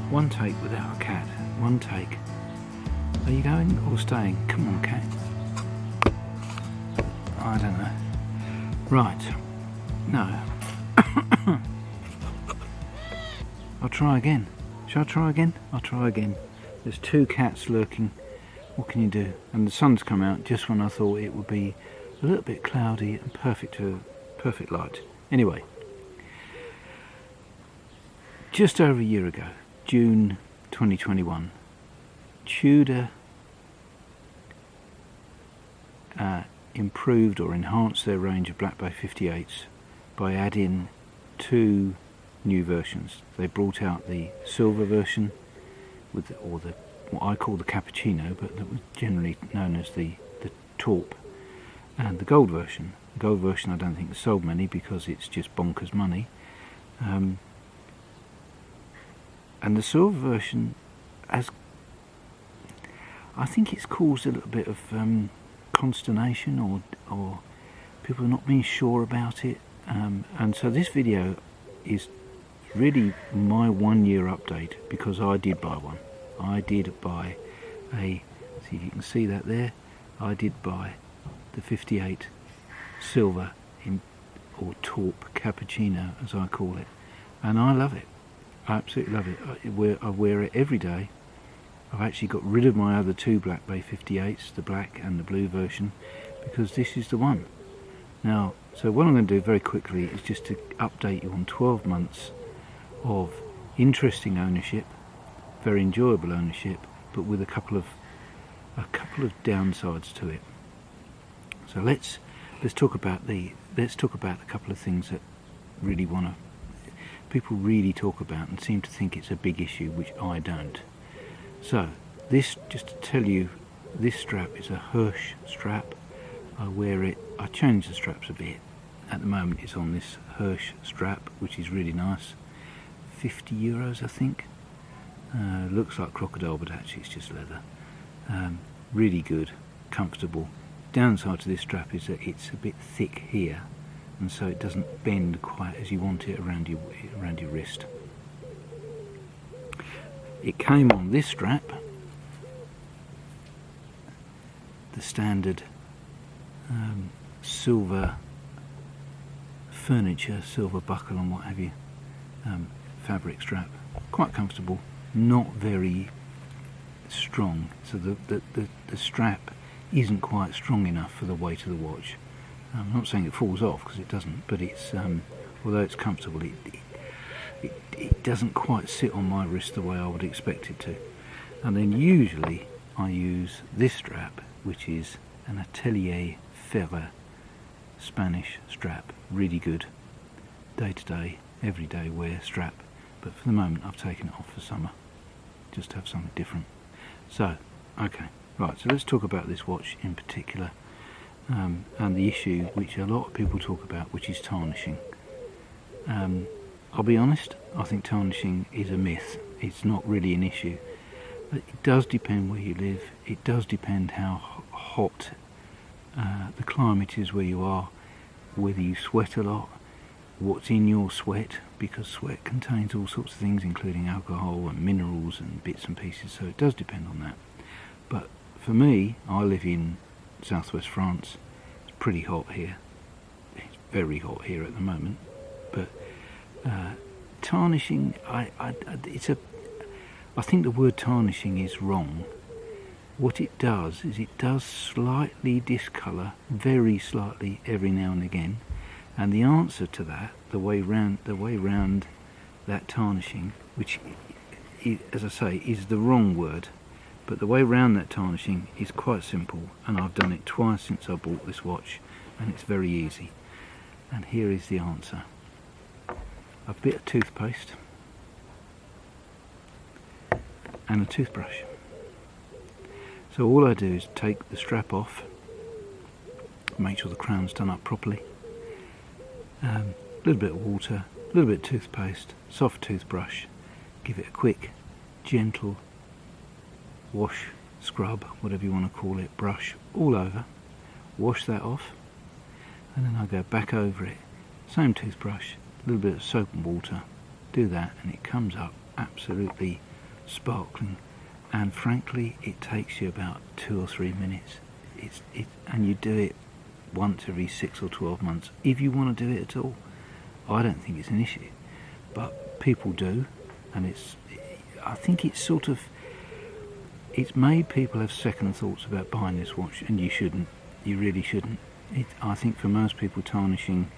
One take without a cat. One take. Are you going or staying? Come on, cat. I don't know. Right. No. I'll try again. Shall I try again? I'll try again. There's two cats lurking. What can you do? And the sun's come out just when I thought it would be a little bit cloudy and perfect light. Anyway, just over a year ago, June 2021, Tudor improved or enhanced their range of Black Bay 58s by adding two new versions. They brought out the silver version with what I call the cappuccino, but that was generally known as the taupe, and the gold version. The gold version I don't think has sold many because it's just bonkers money. And the silver version has, I think it's caused a little bit of consternation or people are not being sure about it. And so this video is really my 1 year update because I did buy one. I did buy see if you can see that there. I did buy the 58 silver or taupe cappuccino, as I call it, and I love it. I absolutely love it. I wear it every day. I've actually got rid of my other two Black Bay 58s, the black and the blue version, because this is the one. Now, so what I'm going to do very quickly is just to update you on 12 months of interesting ownership, very enjoyable ownership, but with a couple of downsides to it. So let's talk about a couple of things that people really talk about and seem to think it's a big issue, which I don't. So this, just to tell you, this strap is a Hirsch strap. I wear it. I change the straps a bit. At the moment it's on this Hirsch strap, which is really nice. €50 I think. Looks like crocodile, but actually it's just leather. Really good, comfortable. Downside to this strap is that it's a bit thick here, and so it doesn't bend quite as you want it around your wrist. It came on this strap, the standard silver furniture, silver buckle and what have you, fabric strap. Quite comfortable, not very strong, so the strap isn't quite strong enough for the weight of the watch. I'm not saying it falls off, because it doesn't, but it's although it's comfortable, it doesn't quite sit on my wrist the way I would expect it to. And then usually I use this strap, which is an Atelier Ferrer Spanish strap. Really good day-to-day, everyday wear strap, but for the moment I've taken it off for summer, just to have something different. So, okay, right, so let's talk about this watch in particular, and the issue which a lot of people talk about, which is tarnishing. I'll be honest, I think tarnishing is a myth. It's not really an issue. But it does depend where you live. It does depend how hot the climate is where you are, whether you sweat a lot, what's in your sweat, because sweat contains all sorts of things, including alcohol and minerals and bits and pieces, so it does depend on that. But for me, I live in southwest France. It's pretty hot here. It's very hot here at the moment. But tarnishing, I think the word tarnishing is wrong. What it does is it does slightly discolour, very slightly, every now and again. And the answer to that, the way round that tarnishing, which, as I say, is the wrong word, but the way round that tarnishing is quite simple, and I've done it twice since I bought this watch, and it's very easy. And here is the answer. A bit of toothpaste and a toothbrush. So all I do is take the strap off, make sure the crown's done up properly, a little bit of water, a little bit of toothpaste, soft toothbrush, give it a quick, gentle wash, scrub, whatever you want to call it, brush all over, wash that off, and then I go back over it, same toothbrush, a little bit of soap and water, do that, and it comes up absolutely sparkling, and frankly it takes you about 2 or 3 minutes. And you do it once every 6 or 12 months if you want to do it at all. I don't think it's an issue, but people do, and I think it's made people have second thoughts about buying this watch, and you shouldn't. You really shouldn't. I think for most people, tarnishing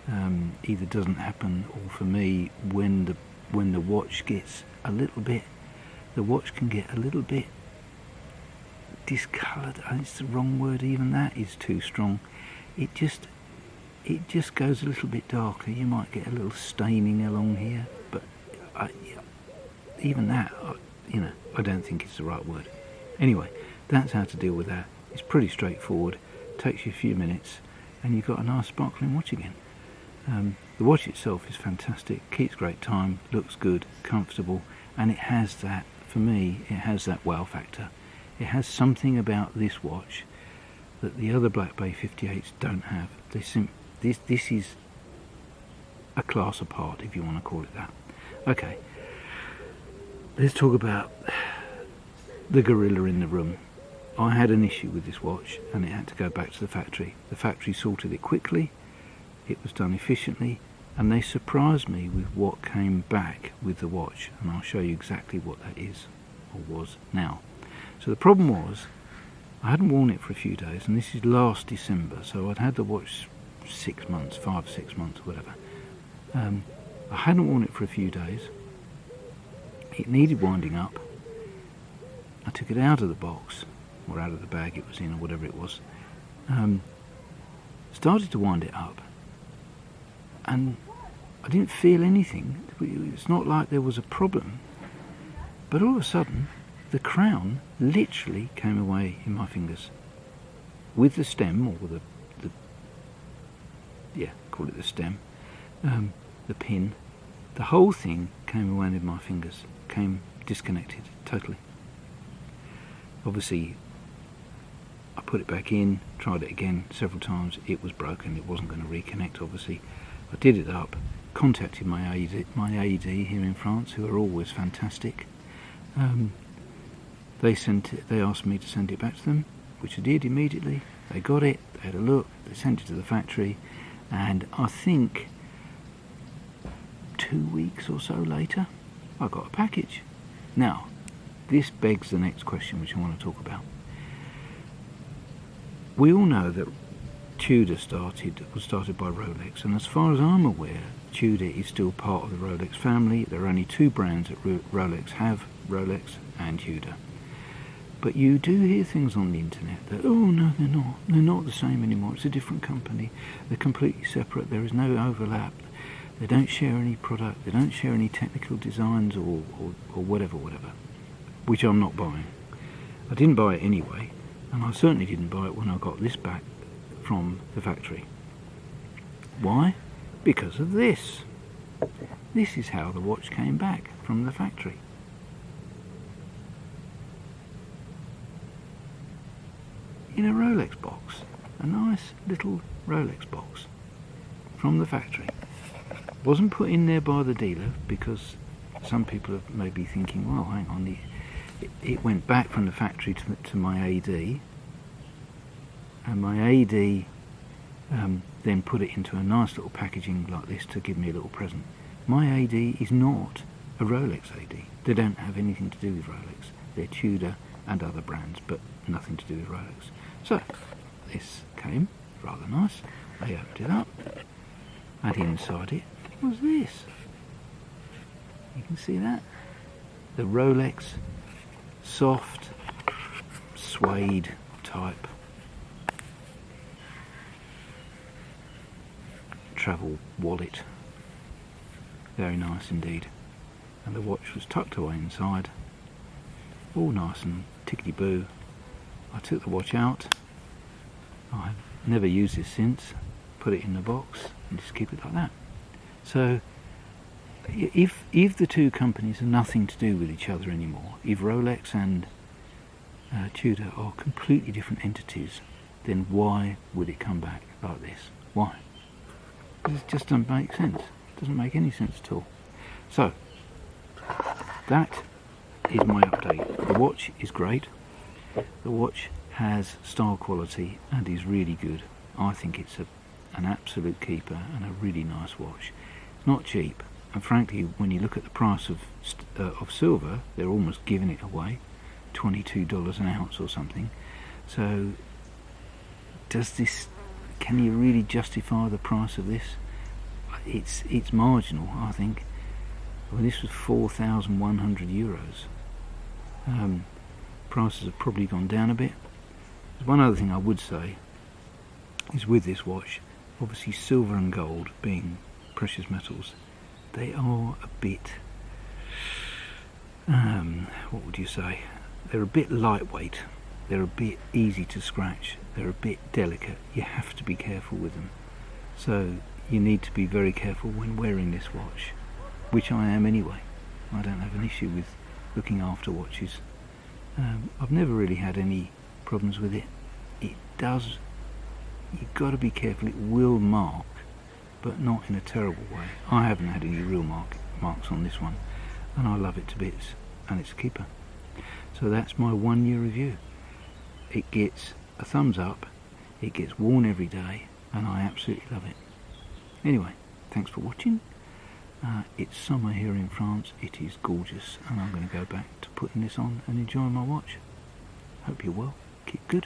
either doesn't happen, or for me, when the watch gets a little bit, the watch can get a little bit discoloured. It's the wrong word. Even that is too strong. It just goes a little bit darker. You might get a little staining along here, but even that, I don't think it's the right word. Anyway, that's how to deal with that. It's pretty straightforward. Takes you a few minutes, and you've got a nice sparkling watch again. The watch itself is fantastic, keeps great time, looks good, comfortable, and it has that, for me, it has that wow factor. It has something about this watch that the other Black Bay 58s don't have. This is a class apart, if you want to call it that. Okay, let's talk about the gorilla in the room. I had an issue with this watch, and it had to go back to the factory. The factory sorted it quickly, it was done efficiently, and they surprised me with what came back with the watch, and I'll show you exactly what that is, or was now. So the problem was, I hadn't worn it for a few days, and this is last December, so I'd had the watch 6 months, 5 or 6 months, whatever. I hadn't worn it for a few days. It needed winding up. I took it out of the box, or out of the bag it was in, or whatever it was. Started to wind it up, and I didn't feel anything. It's not like there was a problem, but all of a sudden the crown literally came away in my fingers with the stem, or call it the stem, the pin. The whole thing came away in my fingers, came disconnected totally. Obviously I put it back in, tried it again several times. It was broken, it wasn't going to reconnect. Obviously I did it up, contacted my AD here in France, who are always fantastic. They asked me to send it back to them, which I did immediately. They got it, they had a look, they sent it to the factory, and I think 2 weeks or so later I got a package. Now this begs the next question, which I want to talk about. We all know that Tudor was started by Rolex, and as far as I'm aware, Tudor is still part of the Rolex family. There are only 2 brands that Rolex have, Rolex and Tudor. But you do hear things on the internet that, oh no, they're not the same anymore, it's a different company, they're completely separate, there is no overlap, they don't share any product, they don't share any technical designs or whatever, which I'm not buying. I didn't buy it anyway, and I certainly didn't buy it when I got this back from the factory. Why? Because of this. This is how the watch came back from the factory. In a Rolex box, a nice little Rolex box from the factory. Wasn't put in there by the dealer, because some people may be thinking, well, hang on, it went back from the factory to my AD, and my AD then put it into a nice little packaging like this to give me a little present. My AD is not a Rolex AD. They don't have anything to do with Rolex. They're Tudor and other brands, but nothing to do with Rolex. So this came rather nice. I opened it up, and inside it was this. You can see that, the Rolex soft suede type travel wallet. Very nice indeed. And the watch was tucked away inside, all nice and tickety-boo. I took the watch out. I've never used it since. Put it in the box and just keep it like that. So if the 2 companies are nothing to do with each other anymore, if Rolex and Tudor are completely different entities, then why would it come back like this? Why? Because it just doesn't make sense. It doesn't make any sense at all. So that is my update. The watch is great. The watch has style quality and is really good. I think it's an absolute keeper and a really nice watch. It's not cheap, and frankly, when you look at the price of silver, they're almost giving it away, $22 an ounce or something. So, can you really justify the price of this? It's marginal, I think. Well, this was 4,100 euros. Prices have probably gone down a bit. There's one other thing I would say is with this watch, obviously silver and gold being precious metals, they are a bit, what would you say? They're a bit lightweight. They're a bit easy to scratch. They're a bit delicate. You have to be careful with them. So you need to be very careful when wearing this watch, which I am anyway. I don't have an issue with looking after watches. I've never really had any problems with it. It does, you've got to be careful, it will mark, but not in a terrible way. I haven't had any real marks on this one, and I love it to bits, and it's a keeper. So that's my 1 year review. It gets a thumbs up, it gets worn every day, and I absolutely love it. Anyway, thanks for watching. It's summer here in France, it is gorgeous, and I'm going to go back to putting this on and enjoying my watch. Hope you're well, keep good.